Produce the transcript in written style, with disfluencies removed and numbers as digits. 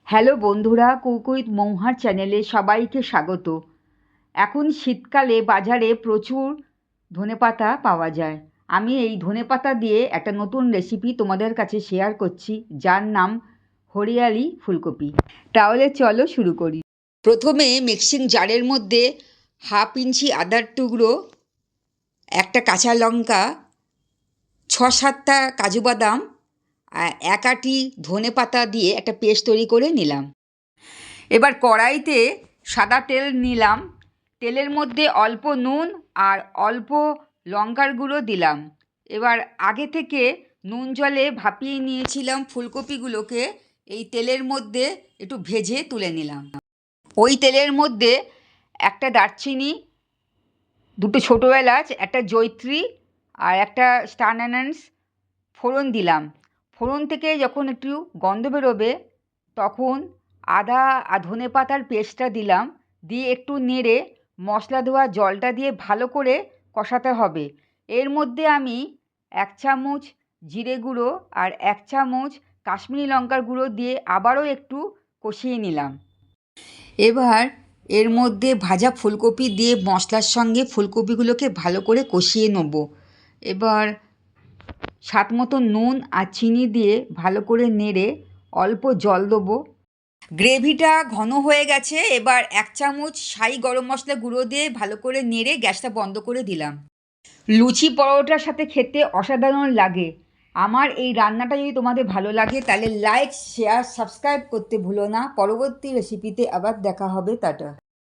Hello বন্ধুরা, cook with মৌহার চ্যানেলে সবাইকে স্বাগত। এখন শীতকালে বাজারে প্রচুর ধনেপাতা পাওয়া যায়। আমি এই ধনেপাতা দিয়ে একটা নতুন রেসিপি তোমাদের কাছে শেয়ার করছি, যার নাম হরিয়ালি ফুলকপি। তাহলে চলো শুরু করি। প্রথমে মিক্সিং জারের মধ্যে 1/2 ইঞ্চি আদার টুকরো, একটা কাঁচা লঙ্কা, 6-7টা কাজু বাদাম আর 1 আঁটি ধনেপাতা দিয়ে একটা পেস্ট তৈরি করে নিলাম। এবার কড়াইতে সাদা তেল নিলাম। তেলের মধ্যে অল্প নুন আর অল্প লঙ্কার গুঁড়ো দিলাম। এবার আগে থেকে নুন জলে ভাপিয়ে নিয়েছিলাম ফুলকপিগুলোকে এই তেলের মধ্যে একটু ভেজে তুলে নিলাম। ওই তেলের মধ্যে একটা দারচিনি, 2টো ছোটো এলাচ, একটা জয়িত্রী আর একটা স্টার অ্যানান্স ফোড়ন দিলাম। ফোড়ন থেকে যখন একটু গন্ধ বেরোবে তখন আদা আর ধনেপাতার পেস্টটা দিলাম। দিয়ে একটু নেড়ে মশলা ধোয়া জলটা দিয়ে ভালো করে কষাতে হবে। এর মধ্যে আমি 1 চামচ জিরে গুঁড়ো আর 1 চামচ কাশ্মীরি লঙ্কার গুঁড়ো দিয়ে আবারও একটু কষিয়ে নিলাম। এবার এর মধ্যে ভাজা ফুলকপি দিয়ে মশলার সঙ্গে ফুলকপিগুলোকে ভালো করে কষিয়ে নেব। এবার স্বাদ মতো নুন আর চিনি দিয়ে ভালো করে নেড়ে অল্প জল দেবো। গ্রেভিটা ঘন হয়ে গেছে। এবার 1 চামচ শাহি গরম মশলা গুঁড়ো দিয়ে ভালো করে নেড়ে গ্যাসটা বন্ধ করে দিলাম। লুচি পরোটার সাথে খেতে অসাধারণ লাগে। আমার এই রান্নাটা যদি তোমাদের ভালো লাগে তাহলে লাইক, শেয়ার, সাবস্ক্রাইব করতে ভুলো না। পরবর্তী রেসিপিতে আবার দেখা হবে। টাটা।